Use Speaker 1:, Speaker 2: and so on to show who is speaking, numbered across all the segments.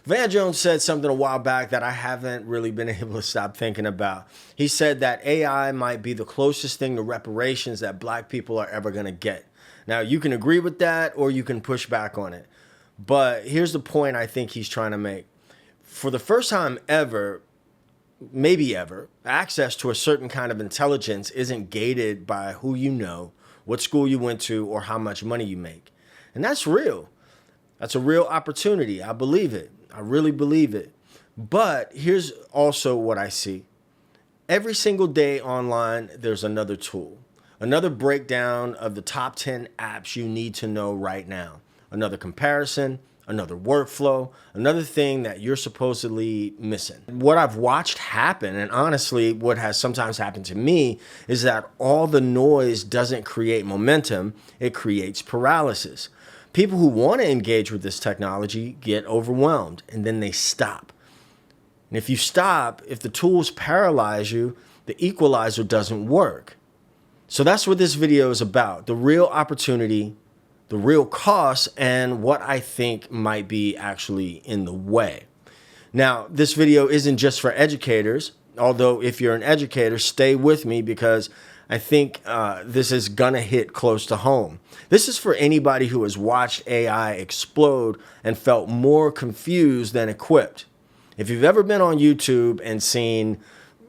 Speaker 1: Van Jones said something a while back that I haven't really been able to stop thinking about. He said that AI might be the closest thing to reparations that black people are ever going to get. Now, you can agree with that or you can push back on it. But here's the point I think he's trying to make. For the first time ever, maybe ever, access to a certain kind of intelligence isn't gated by who you know, what school you went to, or how much money you make. And that's real. That's a real opportunity. I believe it. I really believe it. But here's also what I see. Every single day online, there's another tool, another breakdown of the top 10 apps you need to know right now, another comparison, another workflow, another thing that you're supposedly missing. What I've watched happen, and honestly, what has sometimes happened to me, is that all the noise doesn't create momentum, it creates paralysis. People who want to engage with this technology get overwhelmed and then they stop. And if you stop, if the tools paralyze you, the equalizer doesn't work. So that's what this video is about, the real opportunity, the real cost, and what I think might be actually in the way. Now, this video isn't just for educators, although if you're an educator, stay with me because I think this is gonna hit close to home. This is for anybody who has watched AI explode and felt more confused than equipped. If you've ever been on YouTube and seen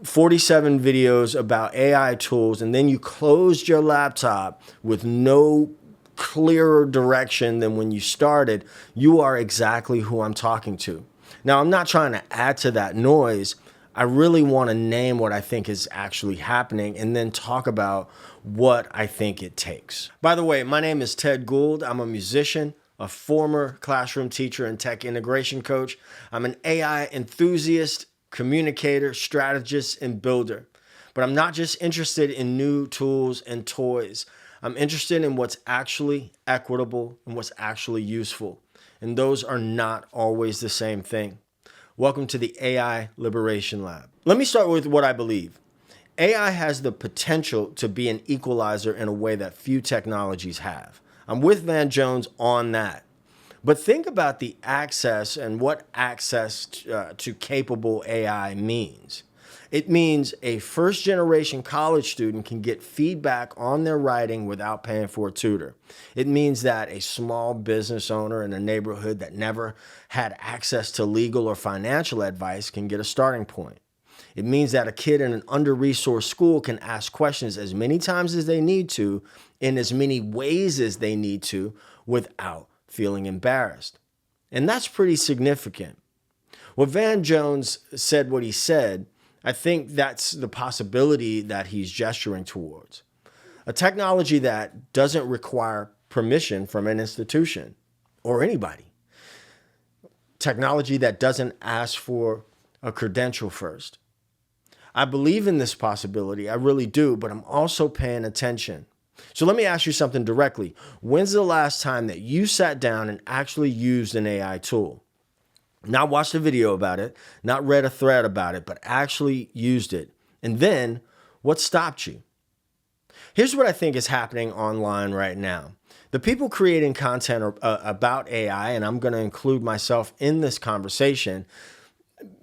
Speaker 1: 47 videos about AI tools and then you closed your laptop with no clearer direction than when you started, you are exactly who I'm talking to. Now, I'm not trying to add to that noise. I really want to name what I think is actually happening and then talk about what I think it takes. By the way, my name is Ted Gould. I'm a musician, a former classroom teacher and tech integration coach. I'm an AI enthusiast, communicator, strategist, and builder. But I'm not just interested in new tools and toys. I'm interested in what's actually equitable and what's actually useful. And those are not always the same thing. Welcome to the AI Liberation Lab. Let me start with what I believe. AI has the potential to be an equalizer in a way that few technologies have. I'm with Van Jones on that. But think about the access and what access to capable AI means. It means a first-generation college student can get feedback on their writing without paying for a tutor. It means that a small business owner in a neighborhood that never had access to legal or financial advice can get a starting point. It means that a kid in an under-resourced school can ask questions as many times as they need to, in as many ways as they need to, without feeling embarrassed. And that's pretty significant. When Van Jones said what he said, I think that's the possibility that he's gesturing towards. A technology that doesn't require permission from an institution or anybody. Technology that doesn't ask for a credential first. I believe in this possibility, I really do, but I'm also paying attention. So let me ask you something directly. When's the last time that you sat down and actually used an AI tool? Not watched a video about it, not read a thread about it, but actually used it. And then, what stopped you? Here's what I think is happening online right now. The people creating content about AI, and I'm going to include myself in this conversation,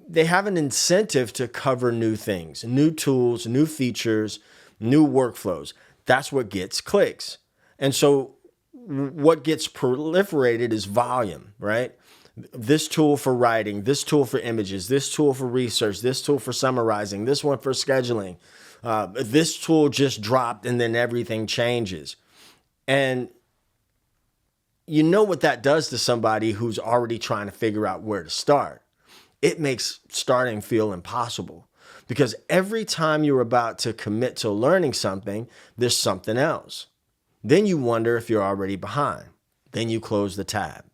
Speaker 1: they have an incentive to cover new things, new tools, new features, new workflows. That's what gets clicks. And so what gets proliferated is volume, right? This tool for writing, this tool for images, this tool for research, this tool for summarizing, this one for scheduling. This tool just dropped and then everything changes. And you know what that does to somebody who's already trying to figure out where to start. It makes starting feel impossible because every time you're about to commit to learning something, there's something else. Then you wonder if you're already behind. Then you close the tab.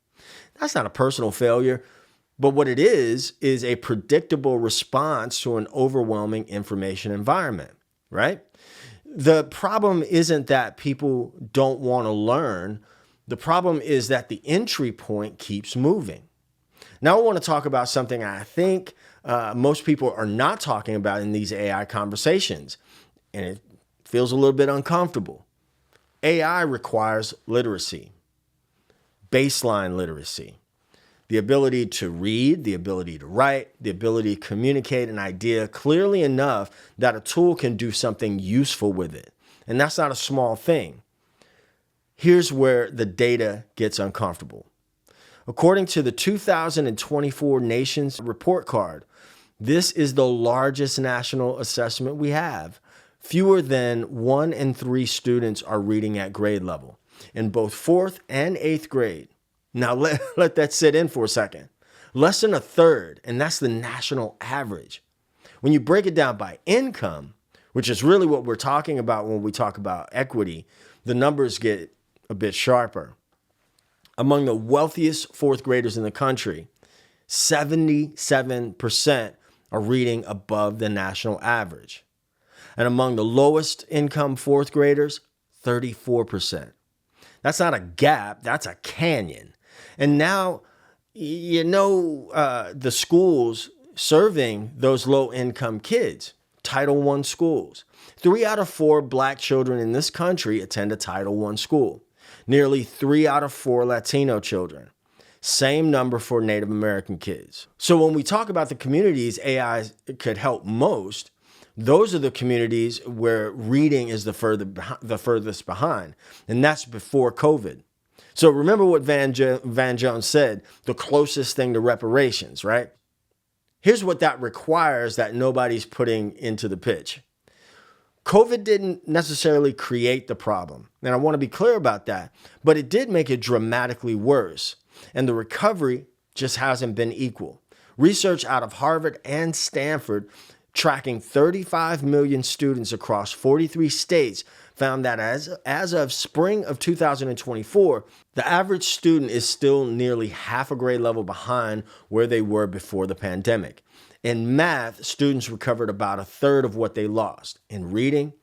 Speaker 1: That's not a personal failure, but what it is a predictable response to an overwhelming information environment, right? The problem isn't that people don't want to learn. The problem is that the entry point keeps moving. Now I want to talk about something I think most people are not talking about in these AI conversations, and it feels a little bit uncomfortable. AI requires literacy. Baseline literacy. The ability to read, the ability to write, the ability to communicate an idea clearly enough that a tool can do something useful with it. And that's not a small thing. Here's where the data gets uncomfortable. According to the 2024 Nations Report Card, this is the largest national assessment we have. Fewer than 1 in 3 students are reading at grade level in both 4th and 8th grade. Now let that sit in for a second. Less than a third, and that's the national average. When you break it down by income, which is really what we're talking about when we talk about equity, the numbers get a bit sharper. Among the wealthiest 4th graders in the country, 77% are reading above the national average. And among the lowest income 4th graders, 34%. That's not a gap, that's a canyon. And now, the schools serving those low income kids, Title I schools. 3 out of 4 black children in this country attend a Title I school. Nearly 3 out of 4 Latino children. Same number for Native American kids. So when we talk about the communities AI could help most, those are the communities where reading is the furthest behind. And that's before COVID. So remember what Van Jones said, the closest thing to reparations, right? Here's what that requires that nobody's putting into the pitch. COVID didn't necessarily create the problem, and I want to be clear about that, but it did make it dramatically worse, and the recovery just hasn't been equal. Research out of Harvard and Stanford tracking 35 million students across 43 states found that as of spring of 2024, the average student is still nearly half a grade level behind where they were before the pandemic. In math, students recovered about a third of what they lost. In reading,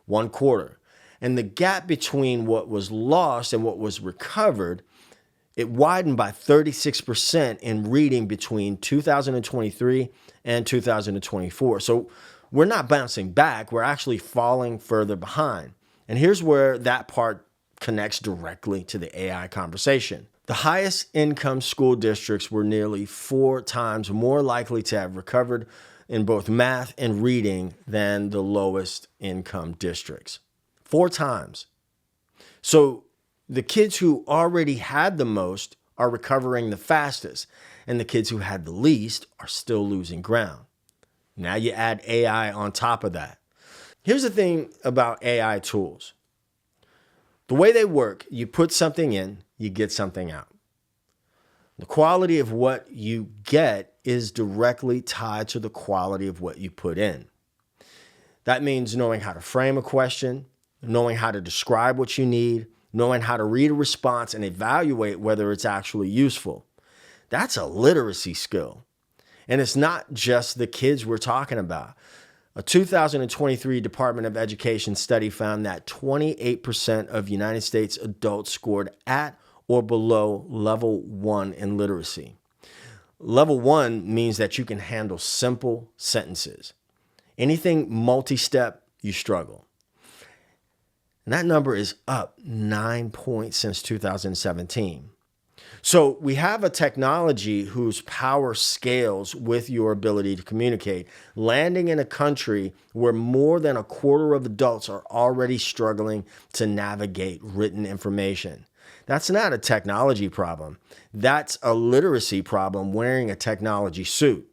Speaker 1: 1/4. And the gap between what was lost and what was recovered, it widened by 36% in reading between 2023 and 2024. So we're not bouncing back, we're actually falling further behind. And here's where that part connects directly to the AI conversation. The highest income school districts were nearly 4 times more likely to have recovered in both math and reading than the lowest income districts. 4 times. So the kids who already had the most are recovering the fastest, and the kids who had the least are still losing ground. Now you add AI on top of that. Here's the thing about AI tools. The way they work, you put something in, you get something out. The quality of what you get is directly tied to the quality of what you put in. That means knowing how to frame a question, knowing how to describe what you need, knowing how to read a response and evaluate whether it's actually useful. That's a literacy skill. And it's not just the kids we're talking about. A 2023 Department of Education study found that 28% of United States adults scored at or below level 1 in literacy. Level 1 means that you can handle simple sentences. Anything multi-step, you struggle. And that number is up 9 points since 2017. So we have a technology whose power scales with your ability to communicate, landing in a country where more than a quarter of adults are already struggling to navigate written information. That's not a technology problem. That's a literacy problem wearing a technology suit.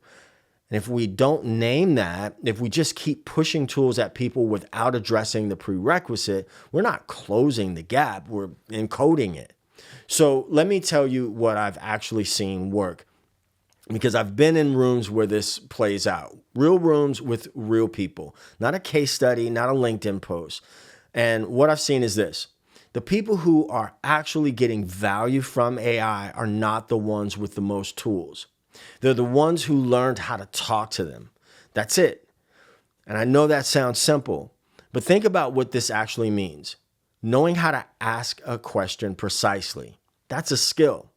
Speaker 1: And if we don't name that, if we just keep pushing tools at people without addressing the prerequisite, we're not closing the gap, we're encoding it. So let me tell you what I've actually seen work, because I've been in rooms where this plays out. Real rooms with real people, not a case study, not a LinkedIn post. And what I've seen is this. The people who are actually getting value from AI are not the ones with the most tools. They're the ones who learned how to talk to them. That's it. And I know that sounds simple, but think about what this actually means. Knowing how to ask a question precisely, that's a skill.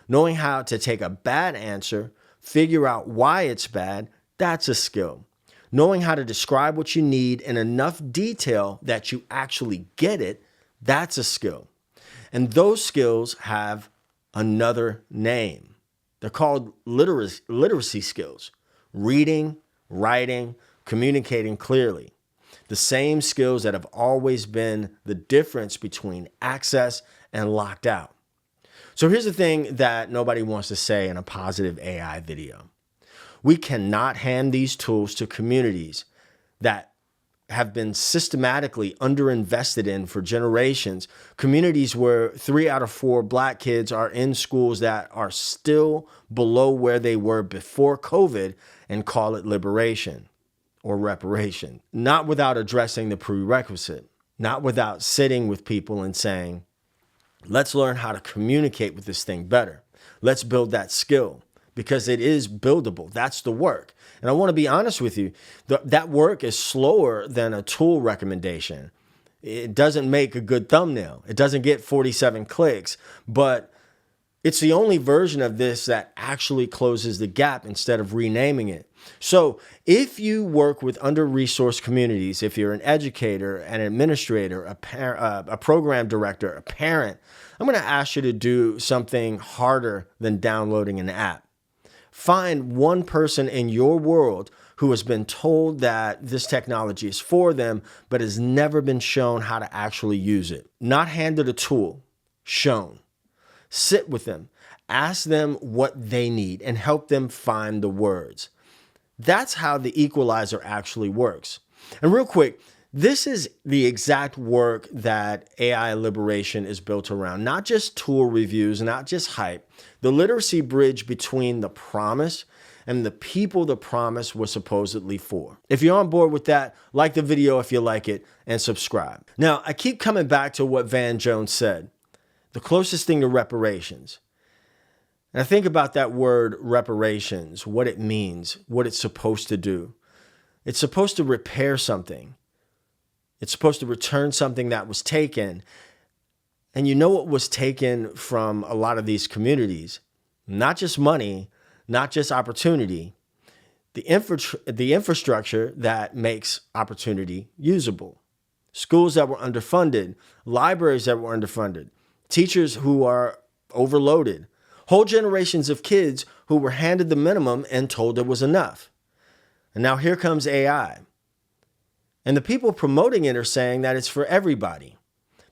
Speaker 1: Knowing how to take a bad answer, figure out why it's bad, that's a skill. Knowing how to describe what you need in enough detail that you actually get it, that's a skill. And those skills have another name. They're called literacy skills: reading, writing, communicating clearly. The same skills that have always been the difference between access and locked out. So here's the thing that nobody wants to say in a positive AI video. We cannot hand these tools to communities that have been systematically underinvested in for generations, communities where 3 out of 4 Black kids are in schools that are still below where they were before COVID, and call it liberation or reparation. Not without addressing the prerequisite, not without sitting with people and saying, let's learn how to communicate with this thing better. Let's build that skill, because it is buildable. That's the work. And I want to be honest with you, that work is slower than a tool recommendation. It doesn't make a good thumbnail. It doesn't get 47 clicks, but it's the only version of this that actually closes the gap instead of renaming it. So if you work with under-resourced communities, if you're an educator, an administrator, a program director, a parent, I'm going to ask you to do something harder than downloading an app. Find one person in your world who has been told that this technology is for them, but has never been shown how to actually use it. Not handed a tool, shown. Sit with them, ask them what they need, and help them find the words. That's how the equalizer actually works. And real quick, this is the exact work that AI liberation is built around. Not just tool reviews, not just hype. The literacy bridge between the promise and the people the promise was supposedly for. If you're on board with that, like the video if you like it, and subscribe. Now, I keep coming back to what Van Jones said. The closest thing to reparations. And I think about that word reparations, what it means, what it's supposed to do. It's supposed to repair something. It's supposed to return something that was taken. And you know what was taken from a lot of these communities? Not just money, not just opportunity, the infrastructure that makes opportunity usable. Schools that were underfunded, libraries that were underfunded, teachers who are overloaded, whole generations of kids who were handed the minimum and told it was enough. And now here comes AI. And the people promoting it are saying that it's for everybody.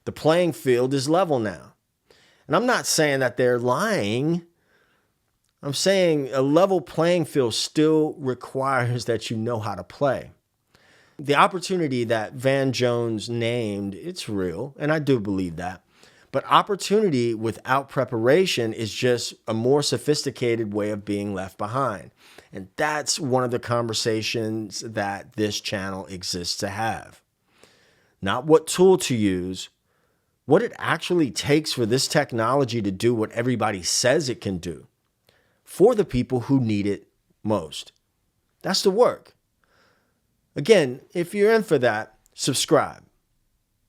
Speaker 1: The playing field is level now. And I'm not saying that they're lying. I'm saying a level playing field still requires that you know how to play. The opportunity that Van Jones named, it's real, and I do believe that. But opportunity without preparation is just a more sophisticated way of being left behind. And that's one of the conversations that this channel exists to have. Not what tool to use, what it actually takes for this technology to do what everybody says it can do for the people who need it most. That's the work. Again, if you're in for that, subscribe.